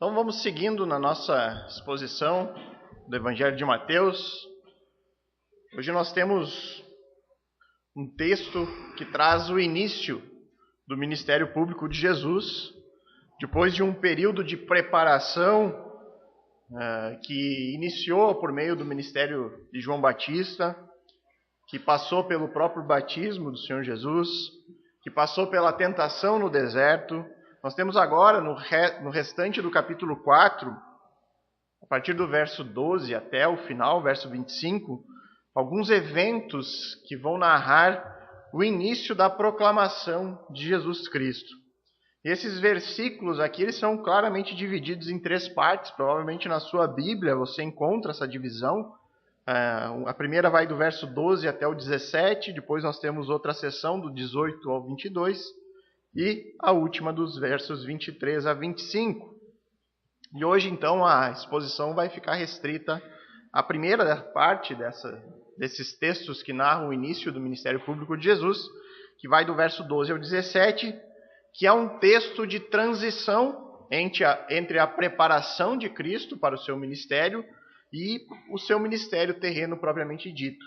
Então vamos seguindo na nossa exposição do Evangelho de Mateus. Hoje nós temos um texto que traz o início do ministério público de Jesus, depois de um período de preparação que iniciou por meio do ministério de João Batista, que passou pelo próprio batismo do Senhor Jesus, que passou pela tentação no deserto. Nós temos agora, no restante do capítulo 4, a partir do verso 12 até o final, verso 25, alguns eventos que vão narrar o início da proclamação de Jesus Cristo. E esses versículos aqui, eles são claramente divididos em 3 partes. Provavelmente na sua Bíblia você encontra essa divisão. A primeira vai do verso 12 até o 17, depois nós temos outra seção do 18 ao 22, e a última dos versos 23 a 25. E hoje, então, a exposição vai ficar restrita à primeira parte desses textos que narram o início do ministério público de Jesus, que vai do verso 12 ao 17, que é um texto de transição entre a preparação de Cristo para o seu ministério e o seu ministério terreno propriamente dito.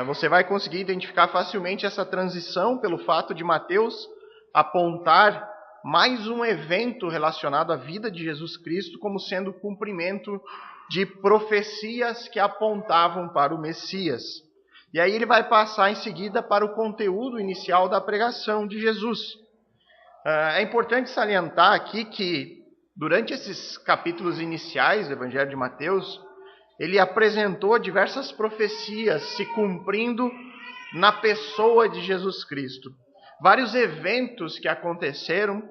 Você vai conseguir identificar facilmente essa transição pelo fato de Mateus apontar mais um evento relacionado à vida de Jesus Cristo como sendo o cumprimento de profecias que apontavam para o Messias. E aí ele vai passar em seguida para o conteúdo inicial da pregação de Jesus. É importante salientar aqui que durante esses capítulos iniciais do Evangelho de Mateus, ele apresentou diversas profecias se cumprindo na pessoa de Jesus Cristo. Vários eventos que aconteceram,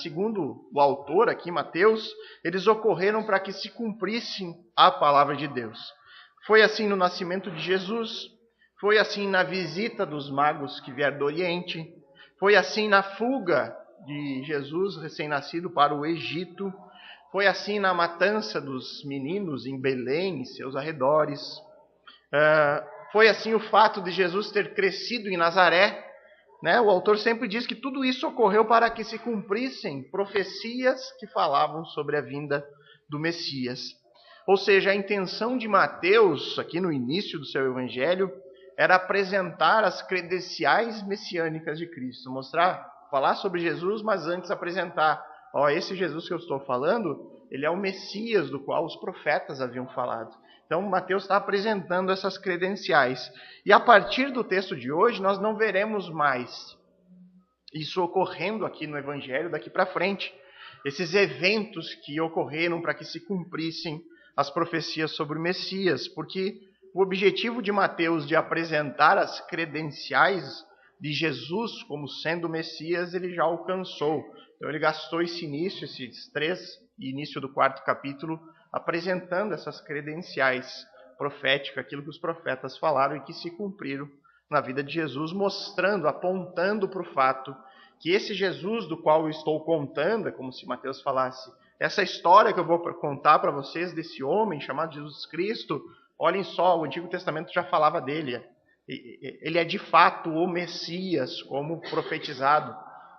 segundo o autor aqui, Mateus, eles ocorreram para que se cumprissem a palavra de Deus. Foi assim no nascimento de Jesus, foi assim na visita dos magos que vieram do Oriente, foi assim na fuga de Jesus recém-nascido para o Egito, foi assim na matança dos meninos em Belém e seus arredores, foi assim o fato de Jesus ter crescido em Nazaré. O autor sempre diz que tudo isso ocorreu para que se cumprissem profecias que falavam sobre a vinda do Messias. Ou seja, a intenção de Mateus, aqui no início do seu evangelho, era apresentar as credenciais messiânicas de Cristo. Falar sobre Jesus, mas antes apresentar, esse Jesus que eu estou falando, ele é o Messias do qual os profetas haviam falado. Então, Mateus está apresentando essas credenciais. E a partir do texto de hoje, nós não veremos mais isso ocorrendo aqui no Evangelho daqui para frente. Esses eventos que ocorreram para que se cumprissem as profecias sobre o Messias. Porque o objetivo de Mateus de apresentar as credenciais de Jesus como sendo o Messias, ele já alcançou. Então, ele gastou esse início do 4º capítulo, apresentando essas credenciais proféticas, aquilo que os profetas falaram e que se cumpriram na vida de Jesus, apontando para o fato que esse Jesus do qual eu estou contando, é como se Mateus falasse, essa história que eu vou contar para vocês desse homem chamado Jesus Cristo, olhem só, o Antigo Testamento já falava dele. Ele é de fato o Messias, como profetizado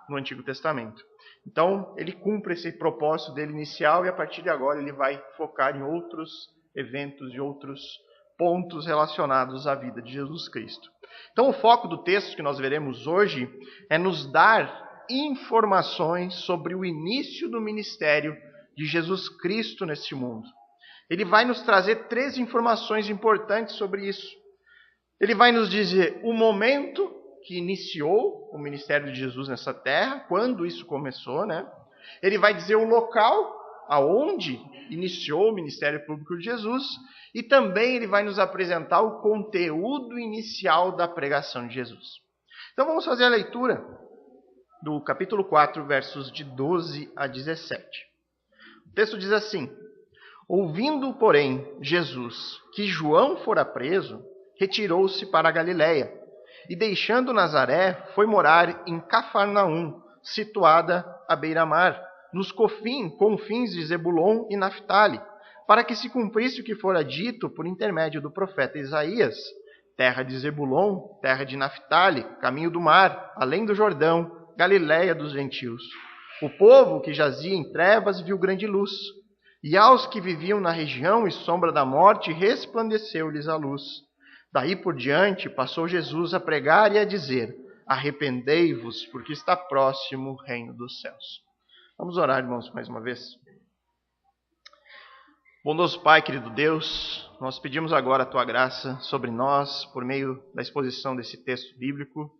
no Antigo Testamento. Então, ele cumpre esse propósito dele inicial e a partir de agora ele vai focar em outros eventos e outros pontos relacionados à vida de Jesus Cristo. Então, o foco do texto que nós veremos hoje é nos dar informações sobre o início do ministério de Jesus Cristo neste mundo. Ele vai nos trazer 3 informações importantes sobre isso. Ele vai nos dizer o momento que iniciou o ministério de Jesus nessa terra, quando isso começou, Ele vai dizer o local aonde iniciou o ministério público de Jesus e também ele vai nos apresentar o conteúdo inicial da pregação de Jesus. Então vamos fazer a leitura do capítulo 4, versos de 12 a 17. O texto diz assim: Ouvindo, porém, Jesus que João fora preso, retirou-se para a Galiléia, e deixando Nazaré, foi morar em Cafarnaum, situada à beira-mar, nos confins de Zebulon e Naftali, para que se cumprisse o que fora dito por intermédio do profeta Isaías: terra de Zebulon, terra de Naftali, caminho do mar, além do Jordão, Galiléia dos gentios. O povo que jazia em trevas viu grande luz, e aos que viviam na região e sombra da morte resplandeceu-lhes a luz. Daí por diante passou Jesus a pregar e a dizer: arrependei-vos, porque está próximo o reino dos céus. Vamos orar, irmãos, mais uma vez. Bondoso Pai, querido Deus, nós pedimos agora a Tua graça sobre nós, por meio da exposição desse texto bíblico,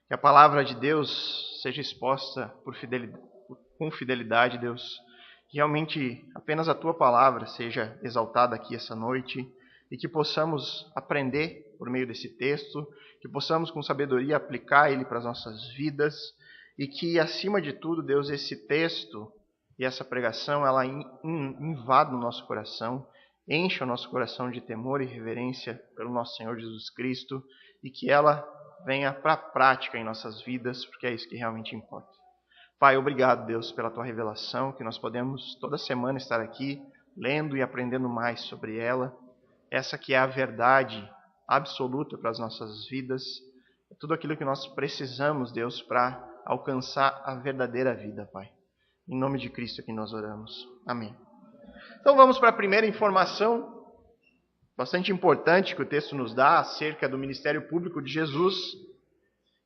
que a palavra de Deus seja exposta com fidelidade, Deus, que realmente apenas a Tua palavra seja exaltada aqui essa noite, e que possamos aprender por meio desse texto, que possamos com sabedoria aplicar ele para as nossas vidas, e que acima de tudo, Deus, esse texto e essa pregação, ela invada o nosso coração, encha o nosso coração de temor e reverência pelo nosso Senhor Jesus Cristo, e que ela venha para a prática em nossas vidas, porque é isso que realmente importa. Pai, obrigado, Deus, pela Tua revelação, que nós podemos toda semana estar aqui, lendo e aprendendo mais sobre ela, essa que é a verdade absoluta para as nossas vidas, é tudo aquilo que nós precisamos, Deus, para alcançar a verdadeira vida, Pai. Em nome de Cristo que nós oramos. Amém. Então vamos para a primeira informação, bastante importante que o texto nos dá acerca do ministério público de Jesus,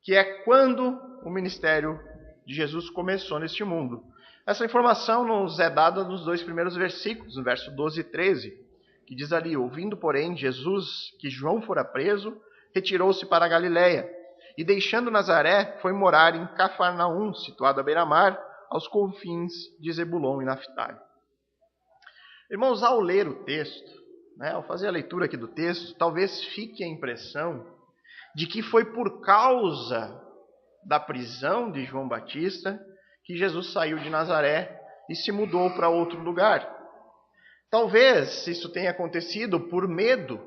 que é quando o ministério de Jesus começou neste mundo. Essa informação nos é dada nos dois primeiros versículos, no verso 12 e 13, que diz ali: ouvindo, porém, Jesus que João fora preso, retirou-se para a Galiléia, e deixando Nazaré, foi morar em Cafarnaum, situado à beira-mar, aos confins de Zebulon e Naftali. Irmãos, ao ler o texto, ao fazer a leitura aqui do texto, talvez fique a impressão de que foi por causa da prisão de João Batista que Jesus saiu de Nazaré e se mudou para outro lugar. Talvez isso tenha acontecido por medo,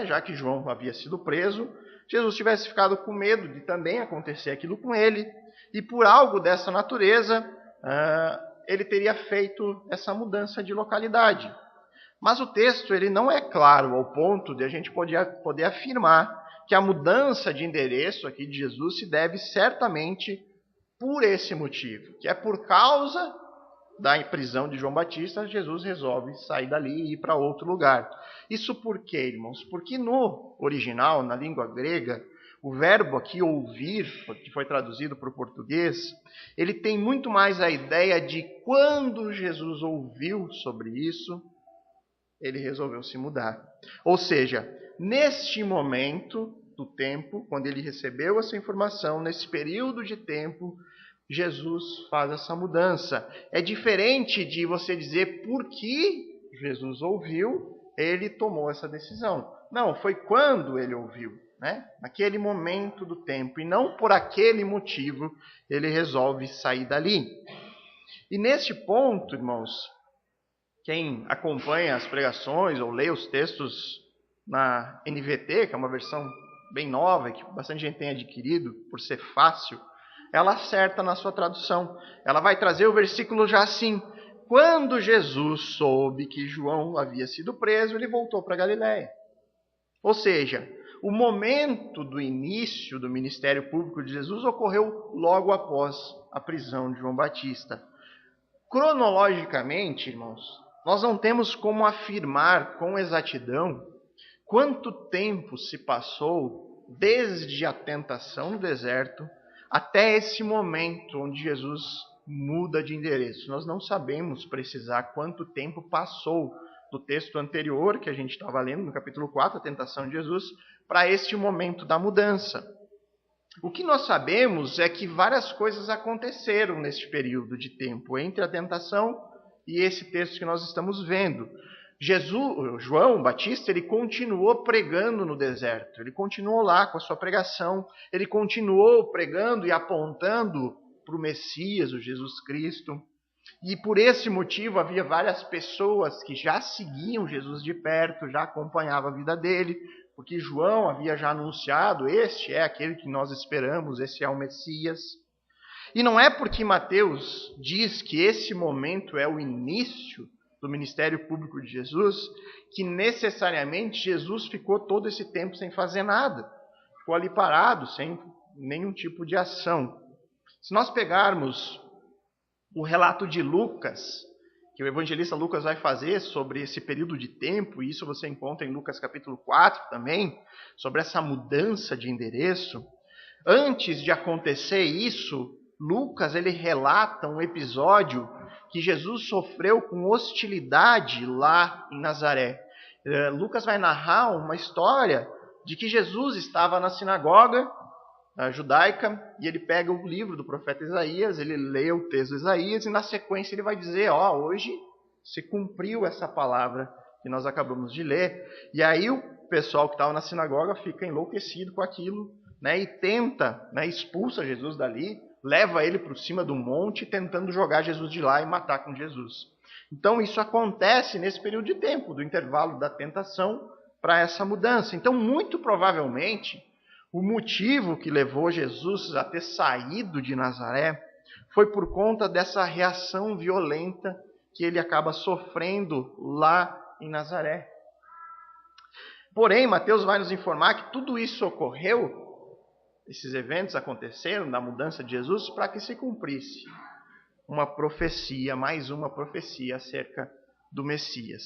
já que João havia sido preso, Jesus tivesse ficado com medo de também acontecer aquilo com ele, e por algo dessa natureza, ele teria feito essa mudança de localidade. Mas o texto ele não é claro ao ponto de a gente poder afirmar que a mudança de endereço aqui de Jesus se deve certamente por esse motivo, que é por causa da prisão de João Batista, Jesus resolve sair dali e ir para outro lugar. Isso por quê, irmãos? Porque no original, na língua grega, o verbo aqui ouvir, que foi traduzido para o português, ele tem muito mais a ideia de quando Jesus ouviu sobre isso, ele resolveu se mudar. Ou seja, neste momento do tempo, quando ele recebeu essa informação, nesse período de tempo, Jesus faz essa mudança. É diferente de você dizer por que Jesus ouviu, ele tomou essa decisão. Não, foi quando ele ouviu, naquele momento do tempo. E não por aquele motivo ele resolve sair dali. E neste ponto, irmãos, quem acompanha as pregações ou lê os textos na NVT, que é uma versão bem nova e que bastante gente tem adquirido por ser fácil, ela acerta na sua tradução. Ela vai trazer o versículo já assim: quando Jesus soube que João havia sido preso, ele voltou para Galiléia. Ou seja, o momento do início do ministério público de Jesus ocorreu logo após a prisão de João Batista. Cronologicamente, irmãos, nós não temos como afirmar com exatidão quanto tempo se passou desde a tentação no deserto até esse momento onde Jesus muda de endereço. Nós não sabemos precisar quanto tempo passou do texto anterior que a gente estava lendo, no capítulo 4, a tentação de Jesus, para este momento da mudança. O que nós sabemos é que várias coisas aconteceram neste período de tempo, entre a tentação e esse texto que nós estamos vendo. João Batista, ele continuou pregando no deserto, ele continuou lá com a sua pregação, ele continuou pregando e apontando para o Messias, o Jesus Cristo. E por esse motivo havia várias pessoas que já seguiam Jesus de perto, já acompanhavam a vida dele, porque João havia já anunciado: este é aquele que nós esperamos, esse é o Messias. E não é porque Mateus diz que esse momento é o início do ministério público de Jesus, que necessariamente Jesus ficou todo esse tempo sem fazer nada. Ficou ali parado, sem nenhum tipo de ação. Se nós pegarmos O relato de Lucas, que o evangelista Lucas vai fazer sobre esse período de tempo, e isso você encontra em Lucas capítulo 4 também, sobre essa mudança de endereço. Antes de acontecer isso, Lucas ele relata um episódio que Jesus sofreu com hostilidade lá em Nazaré. Lucas vai narrar uma história de que Jesus estava na sinagoga judaica e ele pega o livro do profeta Isaías, ele lê o texto de Isaías e na sequência ele vai dizer, hoje se cumpriu essa palavra que nós acabamos de ler. E aí o pessoal que estava na sinagoga fica enlouquecido com aquilo, e tenta, expulsa Jesus dali, leva ele para cima do monte, tentando jogar Jesus de lá e matar com Jesus. Então isso acontece nesse período de tempo, do intervalo da tentação para essa mudança. Então, muito provavelmente, o motivo que levou Jesus a ter saído de Nazaré foi por conta dessa reação violenta que ele acaba sofrendo lá em Nazaré. Porém, Mateus vai nos informar que tudo isso ocorreu, esses eventos aconteceram na mudança de Jesus para que se cumprisse uma profecia, mais uma profecia acerca do Messias.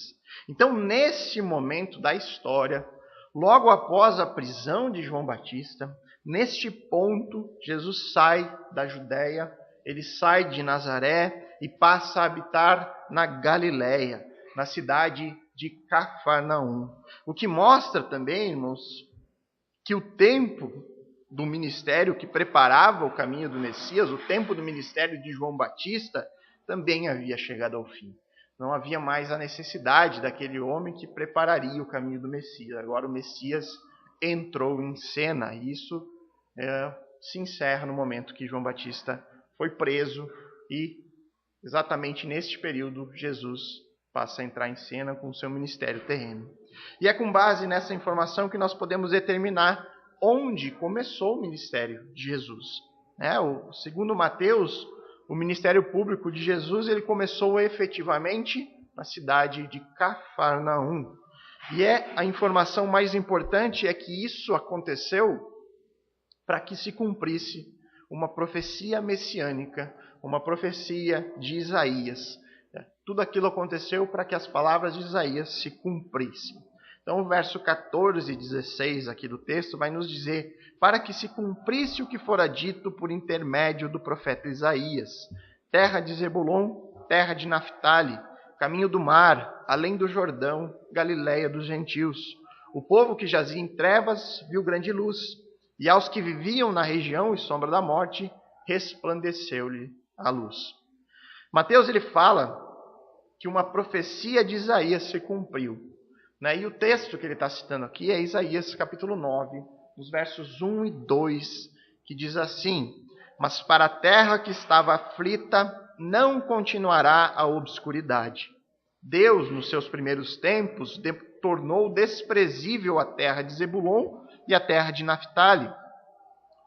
Então, nesse momento da história, logo após a prisão de João Batista, neste ponto, Jesus sai da Judéia, ele sai de Nazaré e passa a habitar na Galiléia, na cidade de Cafarnaum. O que mostra também, irmãos, que o tempo do ministério que preparava o caminho do Messias, o tempo do ministério de João Batista, também havia chegado ao fim. Não havia mais a necessidade daquele homem que prepararia o caminho do Messias. Agora o Messias entrou em cena. E isso se encerra no momento que João Batista foi preso e, exatamente neste período, Jesus passa a entrar em cena com o seu ministério terreno. E é com base nessa informação que nós podemos determinar onde começou o ministério de Jesus. Segundo Mateus, o ministério público de Jesus ele começou efetivamente na cidade de Cafarnaum. E a informação mais importante é que isso aconteceu para que se cumprisse uma profecia messiânica, uma profecia de Isaías. Tudo aquilo aconteceu para que as palavras de Isaías se cumprissem. Então, o verso 14 e 16 aqui do texto vai nos dizer: para que se cumprisse o que fora dito por intermédio do profeta Isaías, terra de Zebulon, terra de Naftali, caminho do mar, além do Jordão, Galiléia dos gentios. O povo que jazia em trevas viu grande luz, e aos que viviam na região e sombra da morte, resplandeceu-lhe a luz. Mateus ele fala que uma profecia de Isaías se cumpriu. E o texto que ele está citando aqui é Isaías capítulo 9, os versos 1 e 2, que diz assim: mas para a terra que estava aflita não continuará a obscuridade. Deus, nos seus primeiros tempos, tornou desprezível a terra de Zebulon e a terra de Naftali.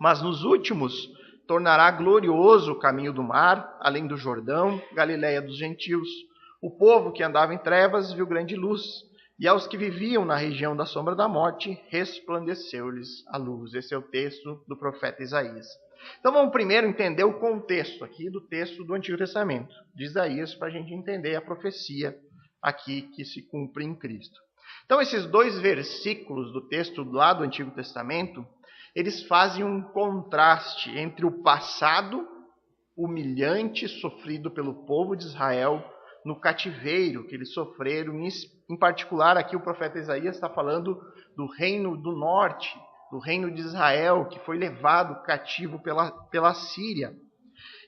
Mas nos últimos tornará glorioso o caminho do mar, além do Jordão, Galiléia dos gentios. O povo que andava em trevas viu grande luz, e aos que viviam na região da sombra da morte, resplandeceu-lhes a luz. Esse é o texto do profeta Isaías. Então vamos primeiro entender o contexto aqui do texto do Antigo Testamento, de Isaías, para a gente entender a profecia aqui que se cumpre em Cristo. Então esses dois versículos do texto lá do Antigo Testamento, eles fazem um contraste entre o passado humilhante sofrido pelo povo de Israel no cativeiro que eles sofreram. Em particular, aqui o profeta Isaías está falando do reino do norte, do reino de Israel, que foi levado cativo pela Síria.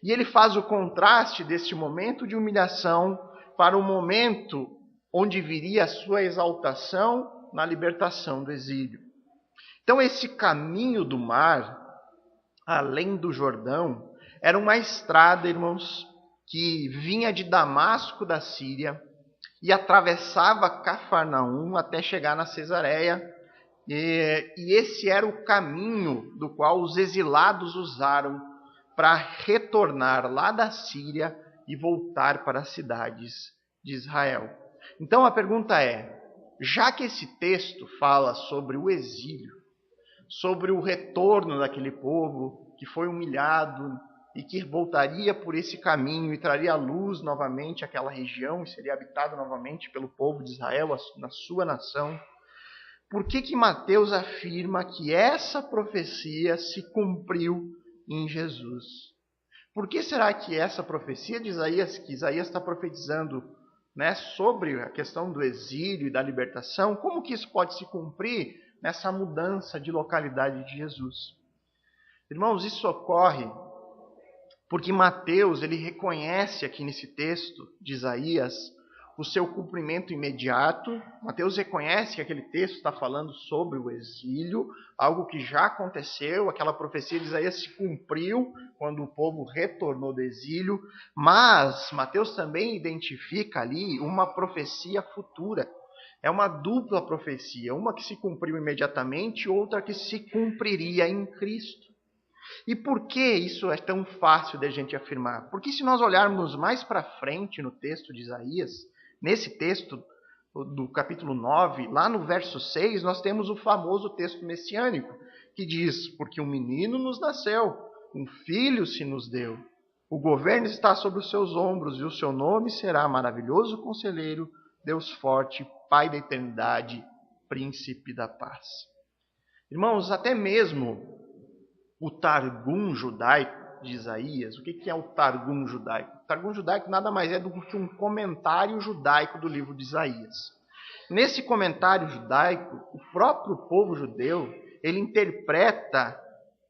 E ele faz o contraste deste momento de humilhação para o momento onde viria a sua exaltação na libertação do exílio. Então, esse caminho do mar, além do Jordão, era uma estrada, irmãos, que vinha de Damasco, da Síria, e atravessava Cafarnaum até chegar na Cesareia. E esse era o caminho do qual os exilados usaram para retornar lá da Síria e voltar para as cidades de Israel. Então a pergunta é, já que esse texto fala sobre o exílio, sobre o retorno daquele povo que foi humilhado e que voltaria por esse caminho e traria à luz novamente aquela região e seria habitado novamente pelo povo de Israel, na sua nação. Por que Mateus afirma que essa profecia se cumpriu em Jesus? Por que será que essa profecia de Isaías, que Isaías está profetizando, né, sobre a questão do exílio e da libertação, como que isso pode se cumprir nessa mudança de localidade de Jesus? Irmãos, isso ocorre porque Mateus ele reconhece aqui nesse texto de Isaías o seu cumprimento imediato. Mateus reconhece que aquele texto está falando sobre o exílio, algo que já aconteceu, aquela profecia de Isaías se cumpriu quando o povo retornou do exílio, mas Mateus também identifica ali uma profecia futura. É uma dupla profecia, uma que se cumpriu imediatamente, outra que se cumpriria em Cristo. E por que isso é tão fácil de a gente afirmar? Porque se nós olharmos mais para frente no texto de Isaías, nesse texto do capítulo 9, lá no verso 6, nós temos o famoso texto messiânico, que diz: porque um menino nos nasceu, um filho se nos deu. O governo está sobre os seus ombros e o seu nome será Maravilhoso Conselheiro, Deus Forte, Pai da Eternidade, Príncipe da Paz. Irmãos, até mesmo o Targum judaico de Isaías, o que é o Targum judaico? O Targum judaico nada mais é do que um comentário judaico do livro de Isaías. Nesse comentário judaico, o próprio povo judeu, ele interpreta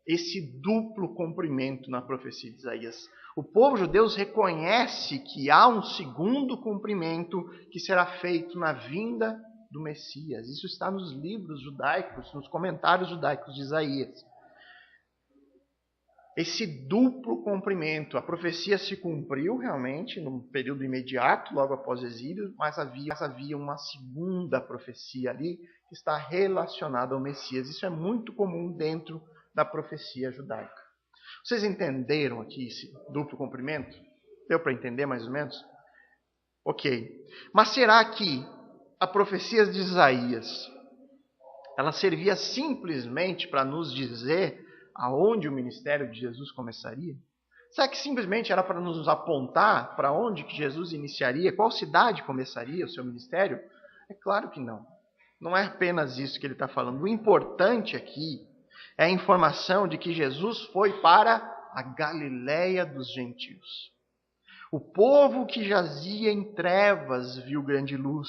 esse duplo cumprimento na profecia de Isaías. O povo judeu reconhece que há um segundo cumprimento que será feito na vinda do Messias. Isso está nos livros judaicos, nos comentários judaicos de Isaías. Esse duplo cumprimento, a profecia se cumpriu realmente num período imediato, logo após o exílio, mas havia uma segunda profecia ali que está relacionada ao Messias. Isso é muito comum dentro da profecia judaica. Vocês entenderam aqui esse duplo cumprimento? Deu para entender mais ou menos? Ok. Mas será que a profecia de Isaías, ela servia simplesmente para nos dizer aonde o ministério de Jesus começaria? Será que simplesmente era para nos apontar para onde que Jesus iniciaria, qual cidade começaria o seu ministério? É claro que não. Não é apenas isso que ele está falando. O importante aqui é a informação de que Jesus foi para a Galileia dos gentios. O povo que jazia em trevas viu grande luz,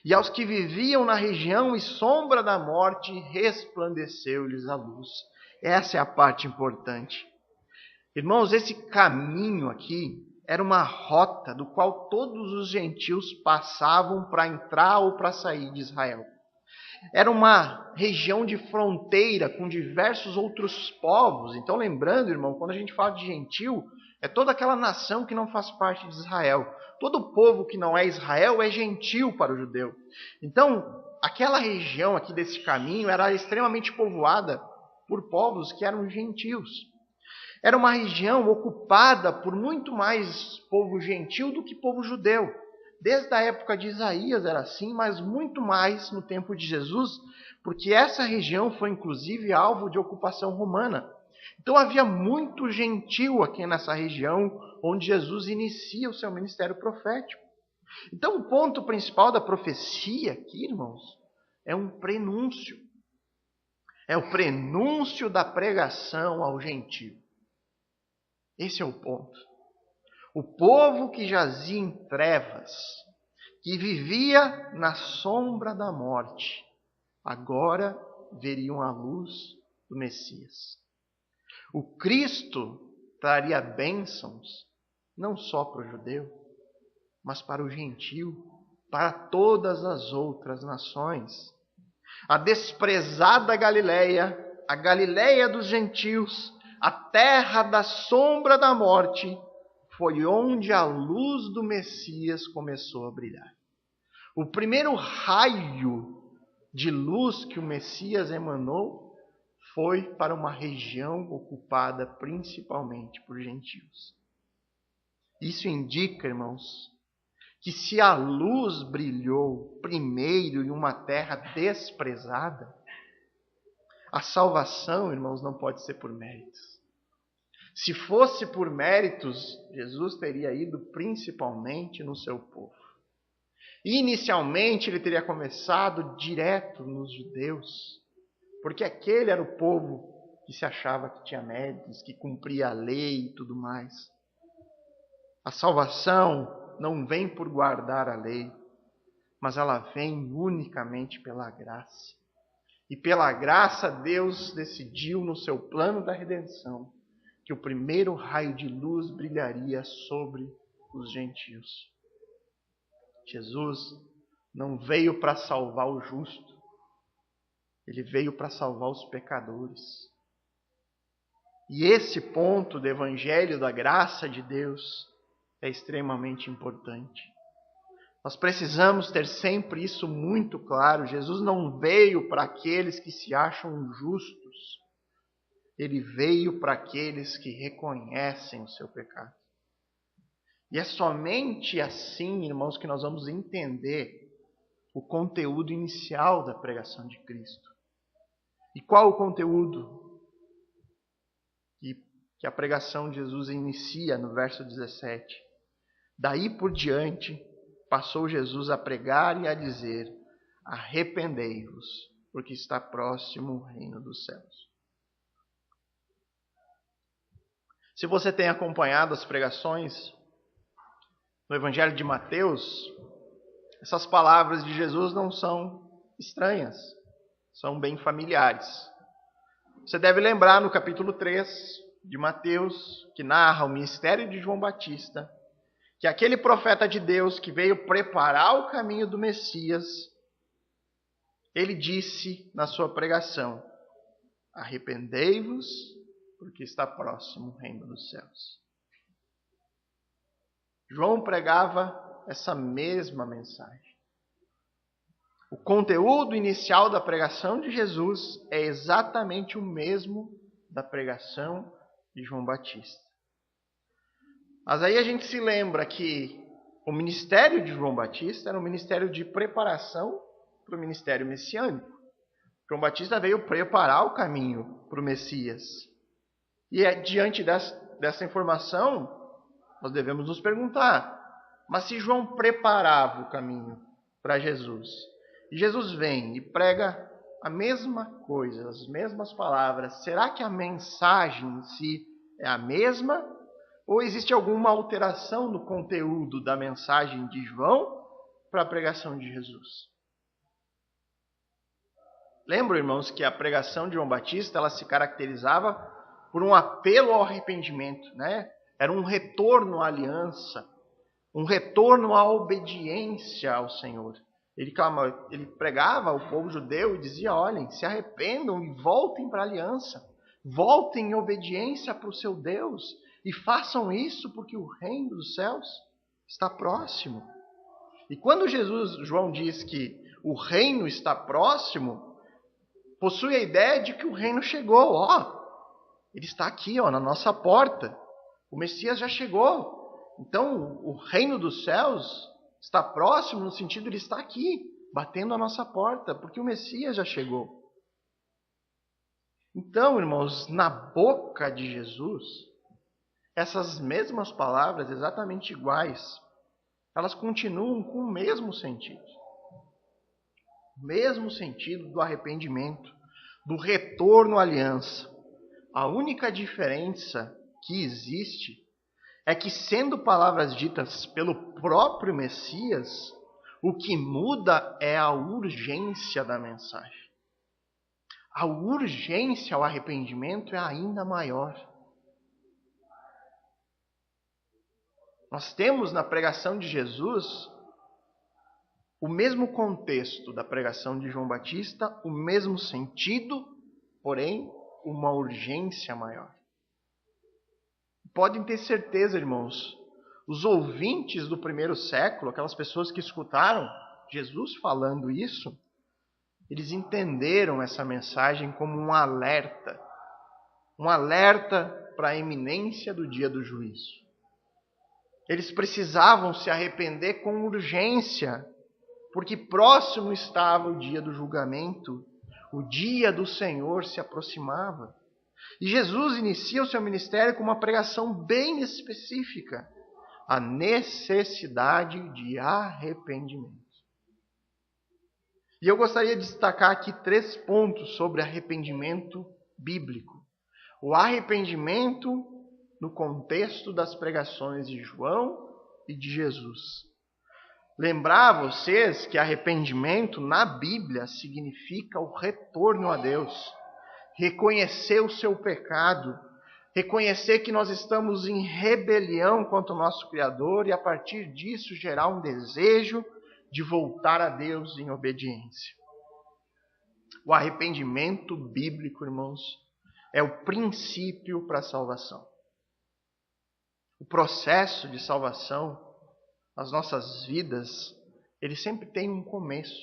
e aos que viviam na região e sombra da morte resplandeceu-lhes a luz. Essa é a parte importante. Irmãos, esse caminho aqui era uma rota do qual todos os gentios passavam para entrar ou para sair de Israel. Era uma região de fronteira com diversos outros povos. Então, lembrando, irmão, quando a gente fala de gentil, é toda aquela nação que não faz parte de Israel. Todo povo que não é Israel é gentil para o judeu. Então, aquela região aqui desse caminho era extremamente povoada por povos que eram gentios. Era uma região ocupada por muito mais povo gentil do que povo judeu. Desde a época de Isaías era assim, mas muito mais no tempo de Jesus, porque essa região foi inclusive alvo de ocupação romana. Então havia muito gentil aqui nessa região onde Jesus inicia o seu ministério profético. Então o ponto principal da profecia aqui, irmãos, é um prenúncio. É o prenúncio da pregação ao gentio. Esse é o ponto. O povo que jazia em trevas, que vivia na sombra da morte, agora veriam a luz do Messias. O Cristo traria bênçãos, não só para o judeu, mas para o gentio, para todas as outras nações. A desprezada Galileia, a Galileia dos gentios, a terra da sombra da morte, foi onde a luz do Messias começou a brilhar. O primeiro raio de luz que o Messias emanou foi para uma região ocupada principalmente por gentios. Isso indica, irmãos, que se a luz brilhou primeiro em uma terra desprezada, a salvação, irmãos, não pode ser por méritos. Se fosse por méritos, Jesus teria ido principalmente no seu povo. Inicialmente, ele teria começado direto nos judeus, porque aquele era o povo que se achava que tinha méritos, que cumpria a lei e tudo mais. A salvação não vem por guardar a lei, mas ela vem unicamente pela graça. E pela graça, Deus decidiu no seu plano da redenção que o primeiro raio de luz brilharia sobre os gentios. Jesus não veio para salvar o justo, ele veio para salvar os pecadores. E esse ponto do evangelho da graça de Deus é extremamente importante. Nós precisamos ter sempre isso muito claro. Jesus não veio para aqueles que se acham justos. Ele veio para aqueles que reconhecem o seu pecado. E é somente assim, irmãos, que nós vamos entender o conteúdo inicial da pregação de Cristo. E qual o conteúdo que a pregação de Jesus inicia no verso 17? Daí por diante, passou Jesus a pregar e a dizer: arrependei-vos, porque está próximo o reino dos céus. Se você tem acompanhado as pregações no Evangelho de Mateus, essas palavras de Jesus não são estranhas, são bem familiares. Você deve lembrar no capítulo 3 de Mateus, que narra o ministério de João Batista, que aquele profeta de Deus que veio preparar o caminho do Messias, ele disse na sua pregação: arrependei-vos, porque está próximo o reino dos céus. João pregava essa mesma mensagem. O conteúdo inicial da pregação de Jesus é exatamente o mesmo da pregação de João Batista. Mas aí a gente se lembra que o ministério de João Batista era um ministério de preparação para o ministério messiânico. João Batista veio preparar o caminho para o Messias. E diante dessa informação, nós devemos nos perguntar: mas se João preparava o caminho para Jesus, e Jesus vem e prega a mesma coisa, as mesmas palavras, será que a mensagem em si é a mesma? Ou existe alguma alteração no conteúdo da mensagem de João para a pregação de Jesus? Lembram, irmãos, que a pregação de João Batista ela se caracterizava por um apelo ao arrependimento, né? Era um retorno à aliança, um retorno à obediência ao Senhor. Ele pregava ao povo judeu e dizia: olhem, se arrependam e voltem para a aliança. Voltem em obediência para o seu Deus. E façam isso porque o reino dos céus está próximo. E quando João diz que o reino está próximo, possui a ideia de que o reino chegou. Ele está aqui, na nossa porta. O Messias já chegou. Então, o reino dos céus está próximo no sentido de ele está aqui, batendo a nossa porta, porque o Messias já chegou. Então, irmãos, na boca de Jesus, essas mesmas palavras, exatamente iguais, elas continuam com o mesmo sentido. O mesmo sentido do arrependimento, do retorno à aliança. A única diferença que existe é que, sendo palavras ditas pelo próprio Messias, o que muda é a urgência da mensagem. A urgência ao arrependimento é ainda maior. Nós temos na pregação de Jesus o mesmo contexto da pregação de João Batista, o mesmo sentido, porém, uma urgência maior. Podem ter certeza, irmãos, os ouvintes do primeiro século, aquelas pessoas que escutaram Jesus falando isso, eles entenderam essa mensagem como um alerta para a iminência do dia do juízo. Eles precisavam se arrepender com urgência, porque próximo estava o dia do julgamento, o dia do Senhor se aproximava. E Jesus inicia o seu ministério com uma pregação bem específica: a necessidade de arrependimento. E eu gostaria de destacar aqui 3 pontos sobre arrependimento bíblico. O arrependimento no contexto das pregações de João e de Jesus. Lembrar a vocês que arrependimento na Bíblia significa o retorno a Deus. Reconhecer o seu pecado. Reconhecer que nós estamos em rebelião contra o nosso Criador e a partir disso gerar um desejo de voltar a Deus em obediência. O arrependimento bíblico, irmãos, é o princípio para a salvação. O processo de salvação nas nossas vidas, ele sempre tem um começo.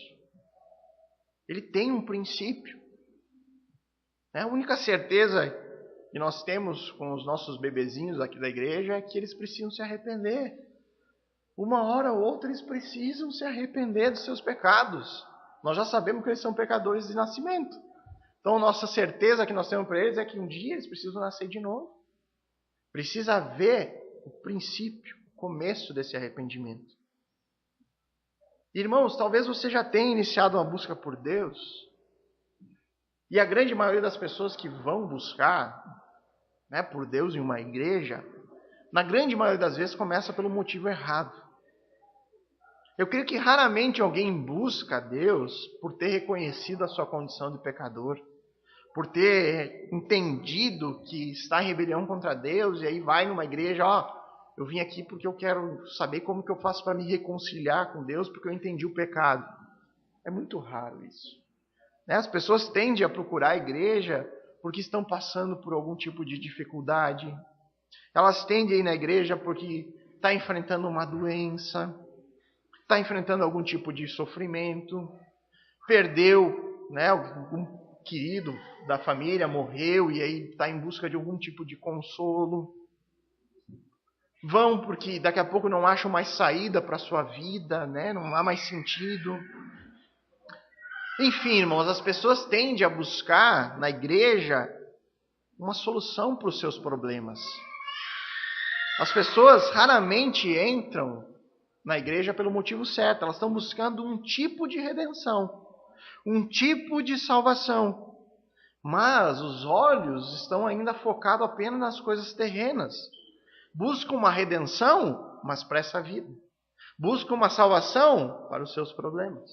Ele tem um princípio. A única certeza que nós temos com os nossos bebezinhos aqui da igreja é que eles precisam se arrepender. Uma hora ou outra eles precisam se arrepender dos seus pecados. Nós já sabemos que eles são pecadores de nascimento. Então, a nossa certeza que nós temos para eles é que um dia eles precisam nascer de novo. Precisa haver o princípio, o começo desse arrependimento. Irmãos, talvez você já tenha iniciado uma busca por Deus. E a grande maioria das pessoas que vão buscar, por Deus em uma igreja, na grande maioria das vezes começa pelo motivo errado. Eu creio que raramente alguém busca a Deus por ter reconhecido a sua condição de pecador, por ter entendido que está em rebelião contra Deus e aí vai numa igreja, eu vim aqui porque eu quero saber como que eu faço para me reconciliar com Deus, porque eu entendi o pecado. É muito raro isso. As pessoas tendem a procurar a igreja porque estão passando por algum tipo de dificuldade. Elas tendem a ir na igreja porque está enfrentando uma doença, está enfrentando algum tipo de sofrimento, perdeu algum querido da família, morreu e aí está em busca de algum tipo de consolo. Vão porque daqui a pouco não acham mais saída para a sua vida, não há mais sentido. Enfim, irmãos, as pessoas tendem a buscar na igreja uma solução para os seus problemas. As pessoas raramente entram na igreja pelo motivo certo. Elas estão buscando um tipo de redenção, um tipo de salvação. Mas os olhos estão ainda focados apenas nas coisas terrenas. Buscam uma redenção, mas para essa vida. Buscam uma salvação para os seus problemas.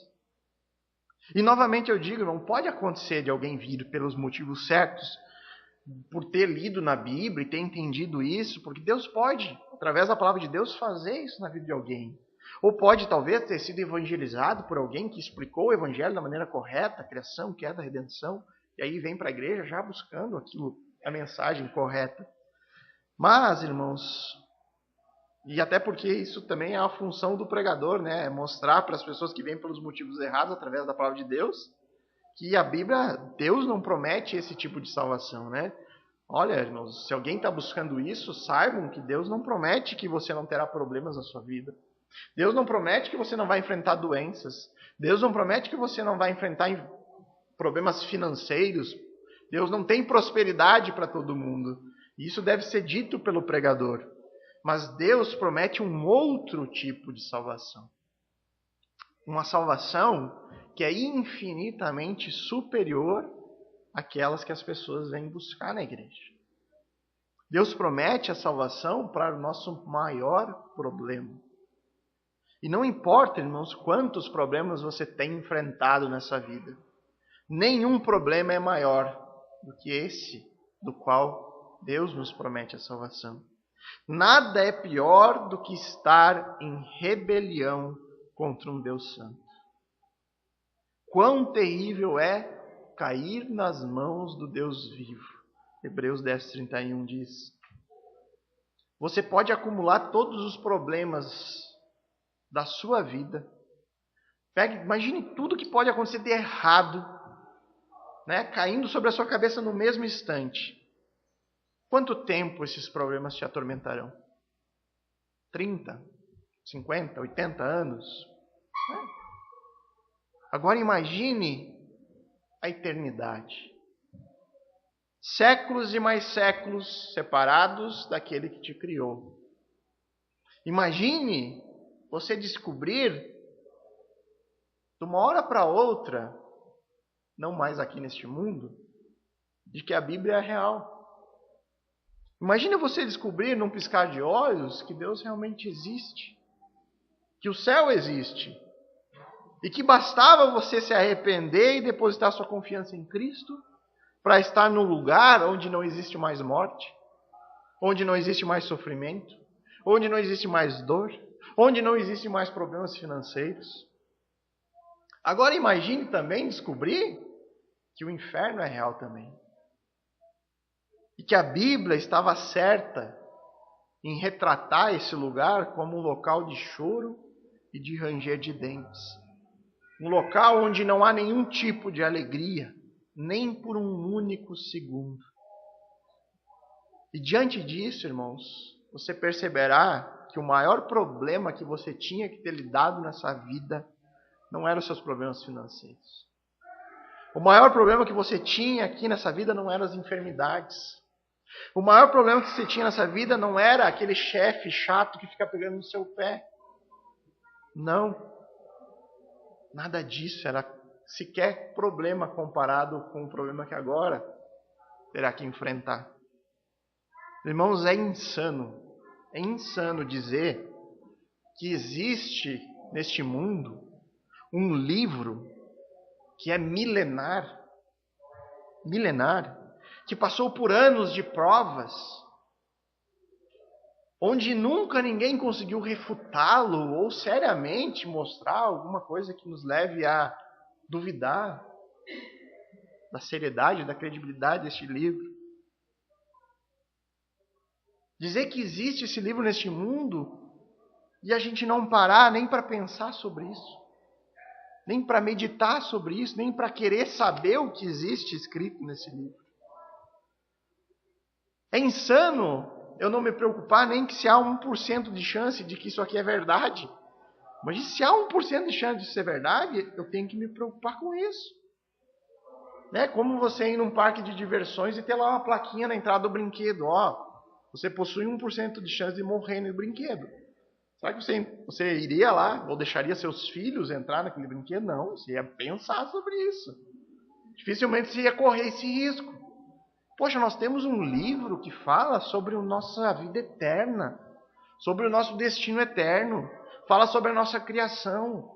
E novamente eu digo, não pode acontecer de alguém vir pelos motivos certos, por ter lido na Bíblia e ter entendido isso, porque Deus pode, através da palavra de Deus, fazer isso na vida de alguém. Ou pode talvez ter sido evangelizado por alguém que explicou o evangelho da maneira correta, a criação, queda, a redenção, e aí vem para a igreja já buscando aquilo, a mensagem correta. Mas, irmãos, e até porque isso também é a função do pregador, é mostrar para as pessoas que vêm pelos motivos errados através da palavra de Deus, que a Bíblia, Deus não promete esse tipo de salvação, Olha, irmãos, se alguém está buscando isso, saibam que Deus não promete que você não terá problemas na sua vida. Deus não promete que você não vai enfrentar doenças. Deus não promete que você não vai enfrentar problemas financeiros. Deus não tem prosperidade para todo mundo. Isso deve ser dito pelo pregador. Mas Deus promete um outro tipo de salvação. Uma salvação que é infinitamente superior àquelas que as pessoas vêm buscar na igreja. Deus promete a salvação para o nosso maior problema. E não importa, irmãos, quantos problemas você tem enfrentado nessa vida. Nenhum problema é maior do que esse do qual Deus nos promete a salvação. Nada é pior do que estar em rebelião contra um Deus santo. Quão terrível é cair nas mãos do Deus vivo. Hebreus 10:31 diz. Você pode acumular todos os problemas da sua vida. Imagine tudo que pode acontecer de errado, caindo sobre a sua cabeça no mesmo instante. Quanto tempo esses problemas te atormentarão? 30, 50, 80 anos? Agora imagine a eternidade. séculos e mais séculos separados daquele que te criou. Imagine você descobrir, de uma hora para outra, não mais aqui neste mundo, de que a Bíblia é real. Imagine você descobrir num piscar de olhos que Deus realmente existe, que o céu existe, e que bastava você se arrepender e depositar sua confiança em Cristo para estar num lugar onde não existe mais morte, onde não existe mais sofrimento, onde não existe mais dor, onde não existe mais problemas financeiros. Agora imagine também descobrir que o inferno é real também. E que a Bíblia estava certa em retratar esse lugar como um local de choro e de ranger de dentes. Um local onde não há nenhum tipo de alegria, nem por um único segundo. E diante disso, irmãos, você perceberá que o maior problema que você tinha que ter lidado nessa vida não eram os seus problemas financeiros. O maior problema que você tinha aqui nessa vida não eram as enfermidades. O maior problema que você tinha nessa vida não era aquele chefe chato que fica pegando no seu pé. Não. Nada disso era sequer problema comparado com o problema que agora terá que enfrentar. Irmãos, é insano dizer que existe neste mundo um livro que é milenar, que passou por anos de provas, onde nunca ninguém conseguiu refutá-lo ou seriamente mostrar alguma coisa que nos leve a duvidar da seriedade, da credibilidade deste livro. Dizer que existe esse livro neste mundo e a gente não parar nem para pensar sobre isso, nem para meditar sobre isso, nem para querer saber o que existe escrito nesse livro. É insano eu não me preocupar nem que se há 1% de chance de que isso aqui é verdade. Mas se há 1% de chance de ser verdade, eu tenho que me preocupar com isso. É como você ir num parque de diversões e ter lá uma plaquinha na entrada do brinquedo. Você possui 1% de chance de morrer no brinquedo. Será que você iria lá ou deixaria seus filhos entrar naquele brinquedo? Não, você ia pensar sobre isso. Dificilmente você ia correr esse risco. Poxa, nós temos um livro que fala sobre a nossa vida eterna, sobre o nosso destino eterno, fala sobre a nossa criação.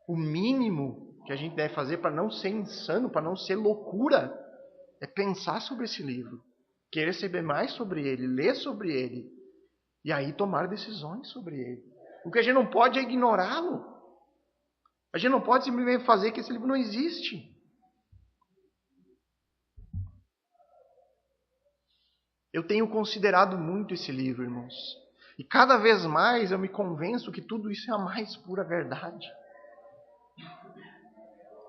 O mínimo que a gente deve fazer para não ser insano, para não ser loucura, é pensar sobre esse livro, querer saber mais sobre ele, ler sobre ele, e aí tomar decisões sobre ele. O que a gente não pode é ignorá-lo. A gente não pode simplesmente fazer que esse livro não existe. Eu tenho considerado muito esse livro, irmãos. E cada vez mais eu me convenço que tudo isso é a mais pura verdade.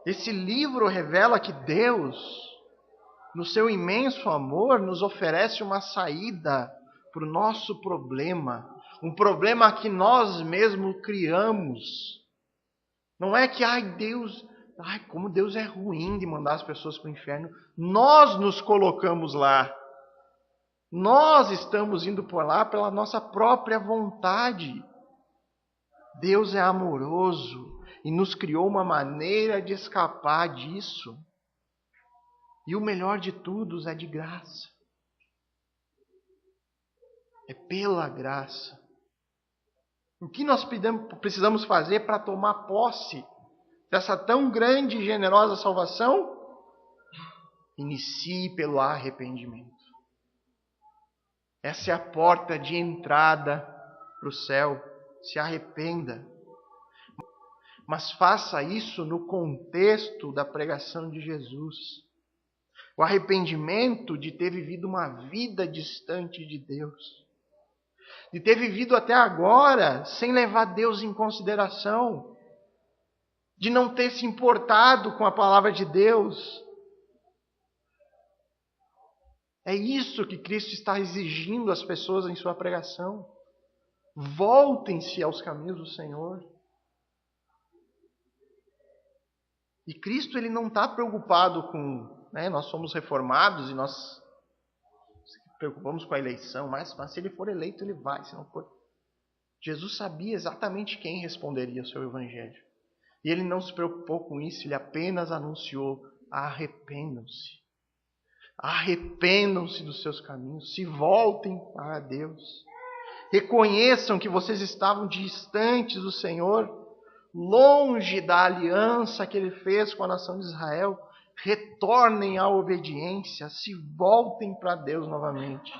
Esse livro revela que Deus, no seu imenso amor, nos oferece uma saída para o nosso problema. Um problema que nós mesmos criamos. Não é que, como Deus é ruim de mandar as pessoas para o inferno. Nós nos colocamos lá. Nós estamos indo por lá pela nossa própria vontade. Deus é amoroso e nos criou uma maneira de escapar disso. E o melhor de tudo é de graça. É pela graça. O que nós precisamos fazer para tomar posse dessa tão grande e generosa salvação? Inicie pelo arrependimento. Essa é a porta de entrada para o céu. Se arrependa. Mas faça isso no contexto da pregação de Jesus. O arrependimento de ter vivido uma vida distante de Deus. De ter vivido até agora sem levar Deus em consideração. De não ter se importado com a palavra de Deus. É isso que Cristo está exigindo das pessoas em sua pregação. Voltem-se aos caminhos do Senhor. E Cristo ele não está preocupado com né? Nós somos reformados e nós nos preocupamos com a eleição, mas se ele for eleito, ele vai. Se não for, Jesus sabia exatamente quem responderia ao seu evangelho. E ele não se preocupou com isso, ele apenas anunciou: arrependam-se. Arrependam-se dos seus caminhos, se voltem para Deus. Reconheçam que vocês estavam distantes do Senhor, longe da aliança que ele fez com a nação de Israel. Retornem à obediência, se voltem para Deus novamente.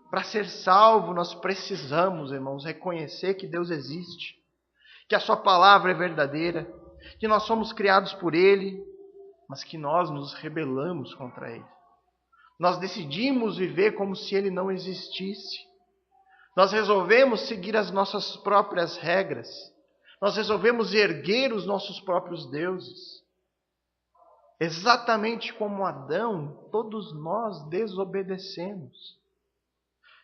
Para ser salvo, nós precisamos, irmãos, reconhecer que Deus existe, que a sua palavra é verdadeira, que nós somos criados por Ele, mas que nós nos rebelamos contra Ele. Nós decidimos viver como se Ele não existisse. Nós resolvemos seguir as nossas próprias regras. Nós resolvemos erguer os nossos próprios deuses. Exatamente como Adão, todos nós desobedecemos.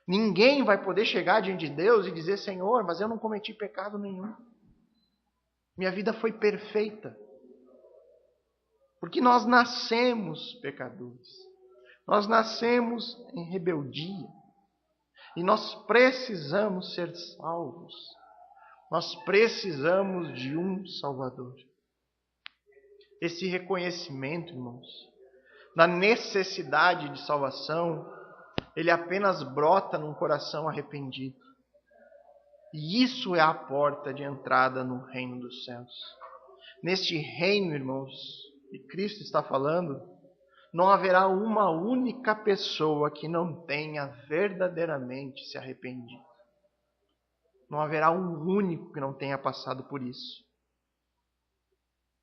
Ninguém vai poder chegar diante de Deus e dizer: Senhor, mas eu não cometi pecado nenhum. Minha vida foi perfeita. Porque nós nascemos pecadores. Nós nascemos em rebeldia. E nós precisamos ser salvos. Nós precisamos de um Salvador. Esse reconhecimento, irmãos, da necessidade de salvação, ele apenas brota num coração arrependido. E isso é a porta de entrada no reino dos céus. Neste reino, irmãos, que Cristo está falando, não haverá uma única pessoa que não tenha verdadeiramente se arrependido. Não haverá um único que não tenha passado por isso.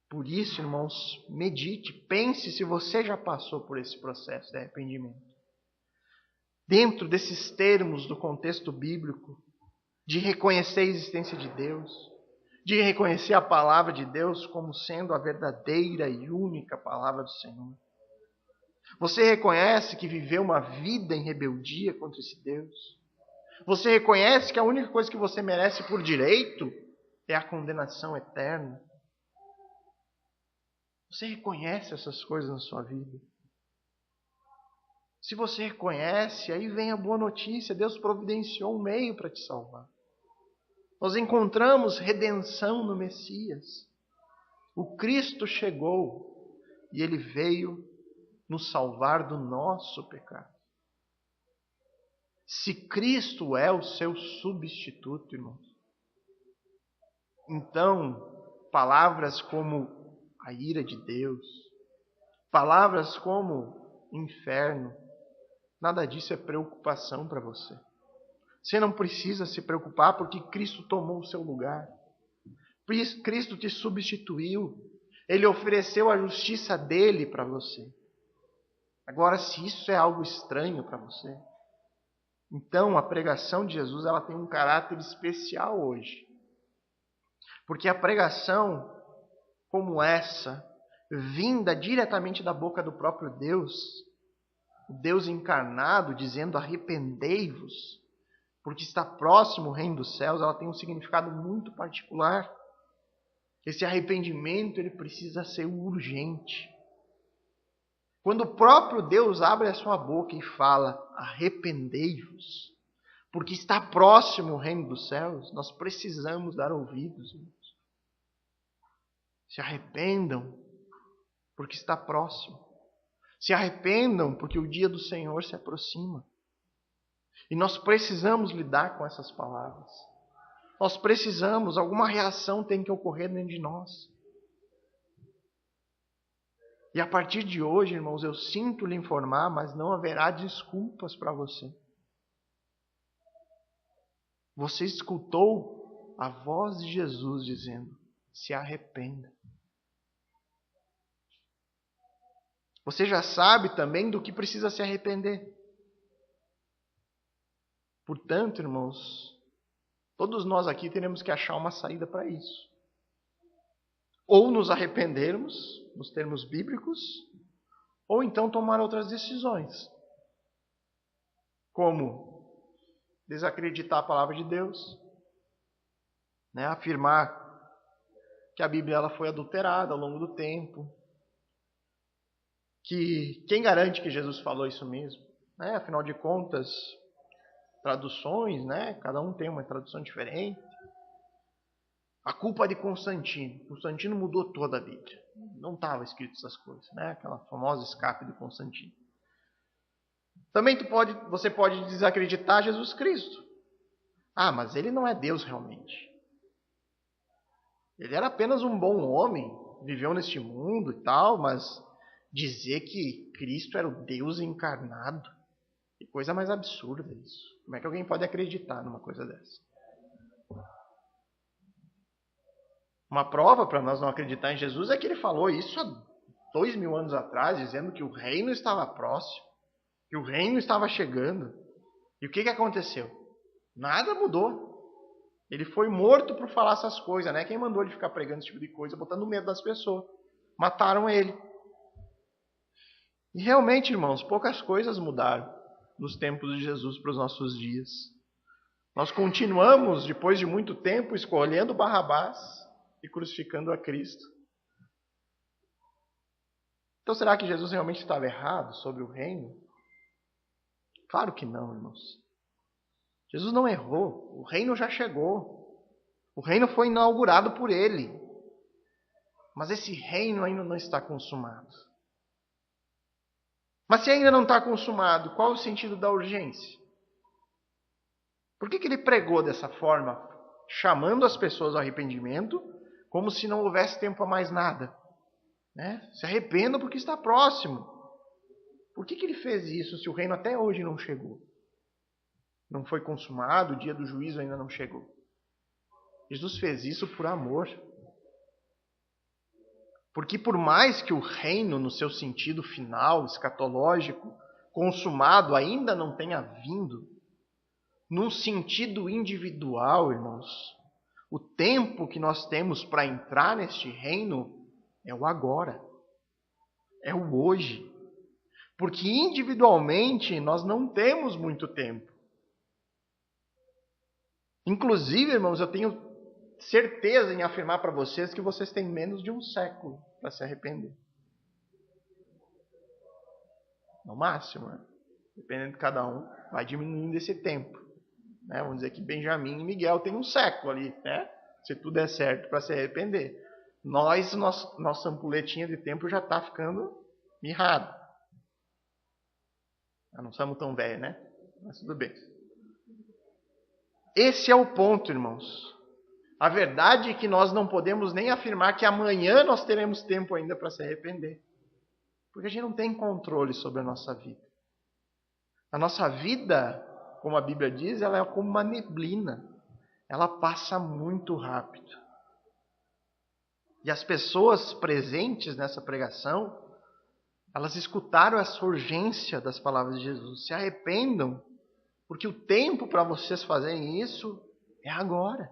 Por isso, irmãos, medite, pense se você já passou por esse processo de arrependimento. Dentro desses termos do contexto bíblico, de reconhecer a existência de Deus, de reconhecer a palavra de Deus como sendo a verdadeira e única palavra do Senhor. Você reconhece que viveu uma vida em rebeldia contra esse Deus? Você reconhece que a única coisa que você merece por direito é a condenação eterna? Você reconhece essas coisas na sua vida? Se você reconhece, aí vem a boa notícia: Deus providenciou um meio para te salvar. Nós encontramos redenção no Messias. O Cristo chegou e Ele veio nos salvar do nosso pecado. Se Cristo é o seu substituto, irmãos, então palavras como a ira de Deus, palavras como inferno, nada disso é preocupação para você. Você não precisa se preocupar porque Cristo tomou o seu lugar. Cristo te substituiu. Ele ofereceu a justiça dele para você. Agora, se isso é algo estranho para você, então a pregação de Jesus ela tem um caráter especial hoje. Porque a pregação como essa, vinda diretamente da boca do próprio Deus, o Deus encarnado, dizendo: arrependei-vos, porque está próximo o reino dos céus, ela tem um significado muito particular. Esse arrependimento ele precisa ser urgente. Quando o próprio Deus abre a sua boca e fala: arrependei-vos, porque está próximo o reino dos céus, nós precisamos dar ouvidos, irmãos. Se arrependam, porque está próximo. Se arrependam, porque o dia do Senhor se aproxima. E nós precisamos lidar com essas palavras. Nós precisamos, alguma reação tem que ocorrer dentro de nós. E a partir de hoje, irmãos, eu sinto lhe informar, mas não haverá desculpas para você. Você escutou a voz de Jesus dizendo: se arrependa. Você já sabe também do que precisa se arrepender. Portanto, irmãos, todos nós aqui teremos que achar uma saída para isso. Ou nos arrependermos, nos termos bíblicos, ou então tomar outras decisões. Como desacreditar a palavra de Deus, afirmar que a Bíblia ela foi adulterada ao longo do tempo, que quem garante que Jesus falou isso mesmo? Né? Afinal de contas, traduções, né? Cada um tem uma tradução diferente. A culpa é de Constantino. Constantino mudou toda a Bíblia. Não estava escrito essas coisas, né? Aquela famosa escape de Constantino. Também você pode desacreditar Jesus Cristo. Ah, mas ele não é Deus realmente. Ele era apenas um bom homem, viveu neste mundo e tal, mas dizer que Cristo era o Deus encarnado, que coisa mais absurda isso. Como é que alguém pode acreditar numa coisa dessa? Uma prova para nós não acreditar em Jesus é que ele falou isso há 2000 anos atrás, dizendo que o reino estava próximo, que o reino estava chegando. E o que aconteceu? Nada mudou. Ele foi morto por falar essas coisas, né? Quem mandou ele ficar pregando esse tipo de coisa, botando medo das pessoas? Mataram ele. E realmente, irmãos, poucas coisas mudaram dos tempos de Jesus para os nossos dias. Nós continuamos, depois de muito tempo, escolhendo Barrabás e crucificando a Cristo. Então, será que Jesus realmente estava errado sobre o reino? Claro que não, irmãos. Jesus não errou. O reino já chegou. O reino foi inaugurado por ele. Mas esse reino ainda não está consumado. Mas se ainda não está consumado, qual o sentido da urgência? Por que ele pregou dessa forma, chamando as pessoas ao arrependimento, como se não houvesse tempo a mais nada? Né? Se arrependam porque está próximo. Por que ele fez isso se o reino até hoje não chegou? Não foi consumado, o dia do juízo ainda não chegou. Jesus fez isso por amor. Porque por mais que o reino, no seu sentido final, escatológico, consumado, ainda não tenha vindo, num sentido individual, irmãos, o tempo que nós temos para entrar neste reino é o agora, é o hoje. Porque individualmente nós não temos muito tempo. Inclusive, irmãos, eu tenho certeza em afirmar para vocês que vocês têm menos de um século para se arrepender. No máximo, né? Dependendo de cada um, vai diminuindo esse tempo. Né? Vamos dizer que Benjamim e Miguel têm um século ali, né? Se tudo der certo para se arrepender. Nossa ampuletinha de tempo já está ficando mirrada. Não somos tão velhos, né? Mas tudo bem. Esse é o ponto, irmãos. A verdade é que nós não podemos nem afirmar que amanhã nós teremos tempo ainda para se arrepender. Porque a gente não tem controle sobre a nossa vida. A nossa vida, como a Bíblia diz, ela é como uma neblina. Ela passa muito rápido. E as pessoas presentes nessa pregação, elas escutaram essa urgência das palavras de Jesus. Se arrependam, porque o tempo para vocês fazerem isso é agora.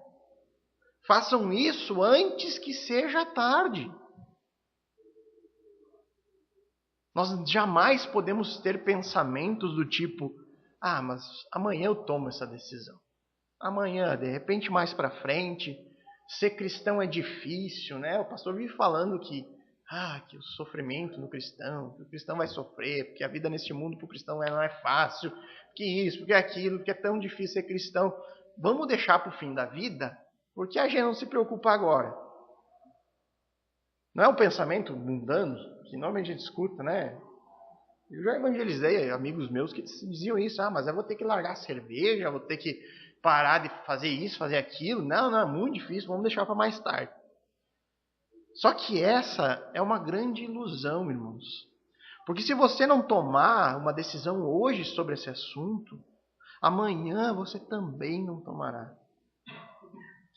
Façam isso antes que seja tarde. Nós jamais podemos ter pensamentos do tipo, mas amanhã eu tomo essa decisão. Amanhã, de repente mais para frente, ser cristão é difícil, né? O pastor vive falando que o sofrimento no cristão, que o cristão vai sofrer, porque a vida neste mundo para o cristão não é fácil, que isso, porque aquilo, porque é tão difícil ser cristão. Vamos deixar para o fim da vida, porque a gente não se preocupa agora. Não é um pensamento mundano, que normalmente a gente escuta, né? Eu já evangelizei amigos meus que diziam isso, mas eu vou ter que largar a cerveja, vou ter que parar de fazer isso, fazer aquilo. Não, é muito difícil, vamos deixar para mais tarde. Só que essa é uma grande ilusão, irmãos. Porque se você não tomar uma decisão hoje sobre esse assunto, amanhã você também não tomará.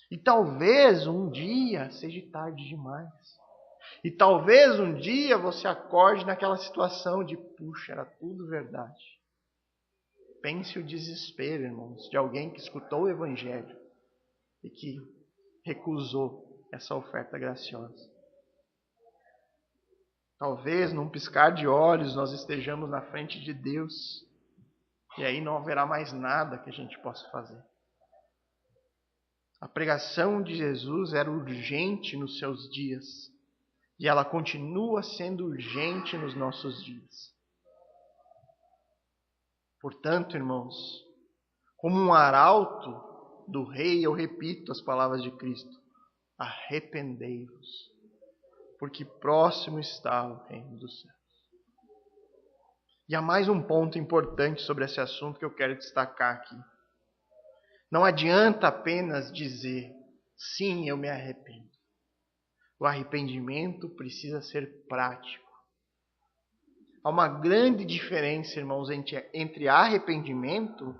E talvez um dia seja tarde demais. E talvez um dia você acorde naquela situação de, puxa, era tudo verdade. Pense o desespero, irmãos, de alguém que escutou o Evangelho e que recusou essa oferta graciosa. Talvez num piscar de olhos nós estejamos na frente de Deus e aí não haverá mais nada que a gente possa fazer. A pregação de Jesus era urgente nos seus dias. E ela continua sendo urgente nos nossos dias. Portanto, irmãos, como um arauto do rei, eu repito as palavras de Cristo: arrependei-vos, porque próximo está o reino dos céus. E há mais um ponto importante sobre esse assunto que eu quero destacar aqui. Não adianta apenas dizer, sim, eu me arrependo. O arrependimento precisa ser prático. Há uma grande diferença, irmãos, entre arrependimento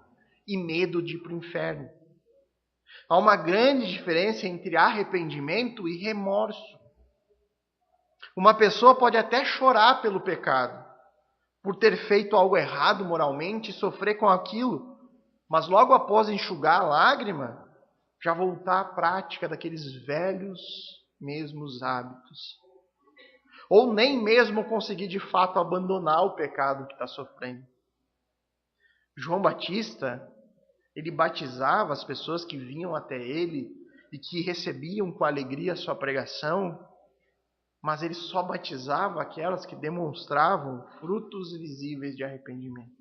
e medo de ir para o inferno. Há uma grande diferença entre arrependimento e remorso. Uma pessoa pode até chorar pelo pecado, por ter feito algo errado moralmente e sofrer com aquilo, mas logo após enxugar a lágrima, já voltar à prática daqueles velhos mesmos hábitos. Ou nem mesmo conseguir de fato abandonar o pecado que está sofrendo. João Batista, ele batizava as pessoas que vinham até ele e que recebiam com alegria a sua pregação, mas ele só batizava aquelas que demonstravam frutos visíveis de arrependimento.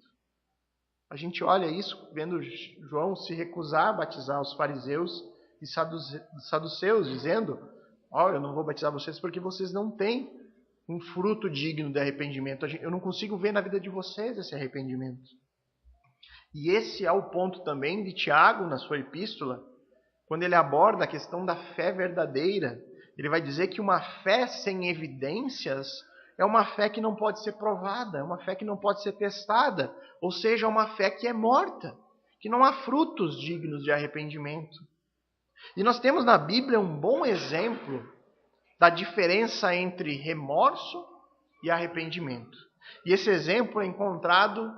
A gente olha isso vendo João se recusar a batizar os fariseus e saduceus, dizendo: eu não vou batizar vocês porque vocês não têm um fruto digno de arrependimento. Eu não consigo ver na vida de vocês esse arrependimento. E esse é o ponto também de Tiago na sua epístola, quando ele aborda a questão da fé verdadeira. Ele vai dizer que uma fé sem evidências é uma fé que não pode ser provada, é uma fé que não pode ser testada, ou seja, uma fé que é morta, que não há frutos dignos de arrependimento. E nós temos na Bíblia um bom exemplo da diferença entre remorso e arrependimento. E esse exemplo é encontrado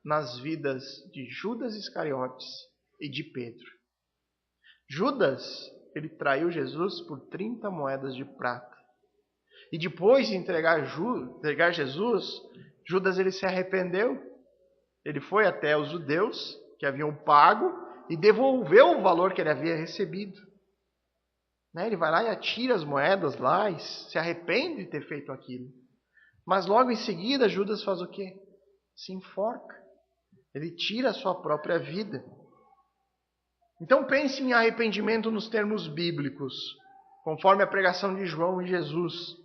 nas vidas de Judas Iscariotes e de Pedro. Judas, ele traiu Jesus por 30 moedas de prata. E depois de entregar Jesus, Judas ele se arrependeu. Ele foi até os judeus que haviam pago e devolveu o valor que ele havia recebido. Ele vai lá e atira as moedas lá e se arrepende de ter feito aquilo. Mas logo em seguida Judas faz o quê? Se enforca. Ele tira a sua própria vida. Então pense em arrependimento nos termos bíblicos, conforme a pregação de João e Jesus,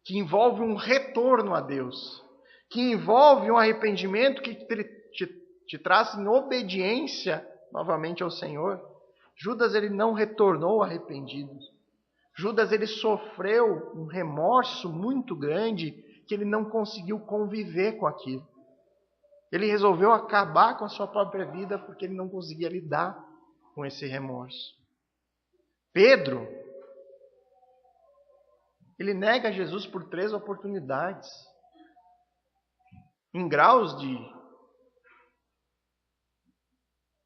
que envolve um retorno a Deus, que envolve um arrependimento que te traz em obediência novamente ao Senhor. Judas ele não retornou arrependido. Judas ele sofreu um remorso muito grande que ele não conseguiu conviver com aquilo. Ele resolveu acabar com a sua própria vida porque ele não conseguia lidar com esse remorso. Pedro, ele nega Jesus por 3 oportunidades. Em graus de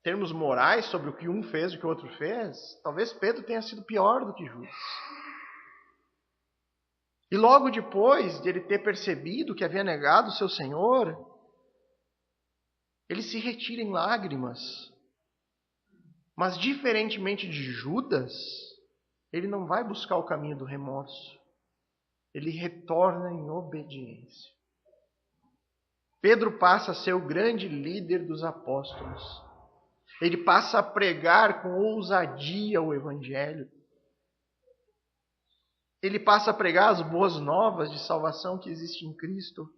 termos morais sobre o que um fez e o que o outro fez, talvez Pedro tenha sido pior do que Judas. E logo depois de ele ter percebido que havia negado o seu Senhor, ele se retira em lágrimas. Mas diferentemente de Judas, ele não vai buscar o caminho do remorso. Ele retorna em obediência. Pedro passa a ser o grande líder dos apóstolos. Ele passa a pregar com ousadia o Evangelho. Ele passa a pregar as boas novas de salvação que existe em Cristo.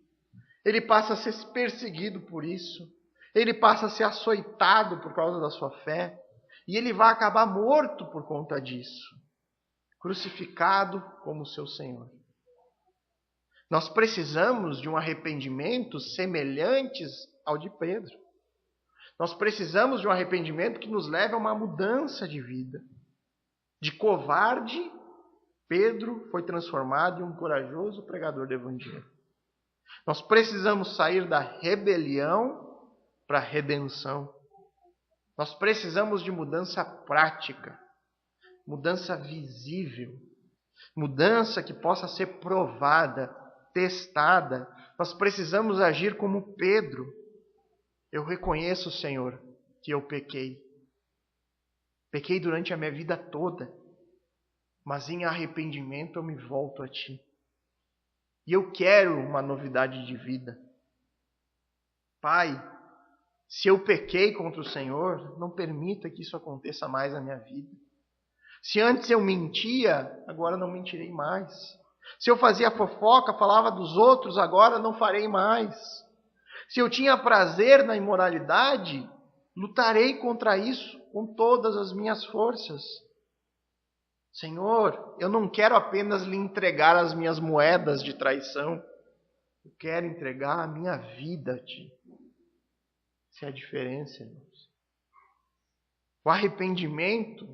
Ele passa a ser perseguido por isso. Ele passa a ser açoitado por causa da sua fé. E ele vai acabar morto por conta disso. Crucificado como seu Senhor. Nós precisamos de um arrependimento semelhantes ao de Pedro. Nós precisamos de um arrependimento que nos leve a uma mudança de vida. De covarde, Pedro foi transformado em um corajoso pregador do Evangelho. Nós precisamos sair da rebelião para a redenção. Nós precisamos de mudança prática, mudança visível, mudança que possa ser provada, testada. Nós precisamos agir como Pedro. Eu reconheço, Senhor, que eu pequei. Pequei durante a minha vida toda, mas em arrependimento eu me volto a Ti. E eu quero uma novidade de vida. Pai, se eu pequei contra o Senhor, não permita que isso aconteça mais na minha vida. Se antes eu mentia, agora não mentirei mais. Se eu fazia fofoca, falava dos outros, agora não farei mais. Se eu tinha prazer na imoralidade, lutarei contra isso com todas as minhas forças. Senhor, eu não quero apenas lhe entregar as minhas moedas de traição. Eu quero entregar a minha vida a Ti. Essa é a diferença, irmãos. O arrependimento,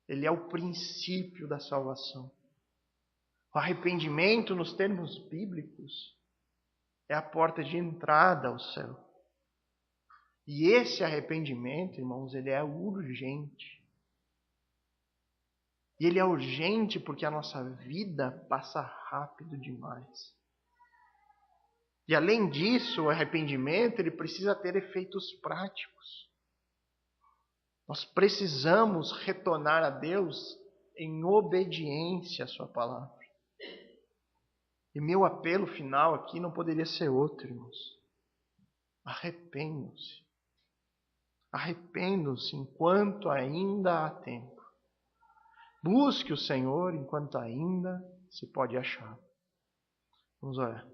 ele é o princípio da salvação. O arrependimento, nos termos bíblicos, é a porta de entrada ao céu. E esse arrependimento, irmãos, ele é urgente. E ele é urgente porque a nossa vida passa rápido demais. E além disso, o arrependimento, ele precisa ter efeitos práticos. Nós precisamos retornar a Deus em obediência à sua palavra. E meu apelo final aqui não poderia ser outro, irmãos. Arrependam-se. Arrependam-se enquanto ainda há tempo. Busque o Senhor enquanto ainda se pode achar. Vamos orar.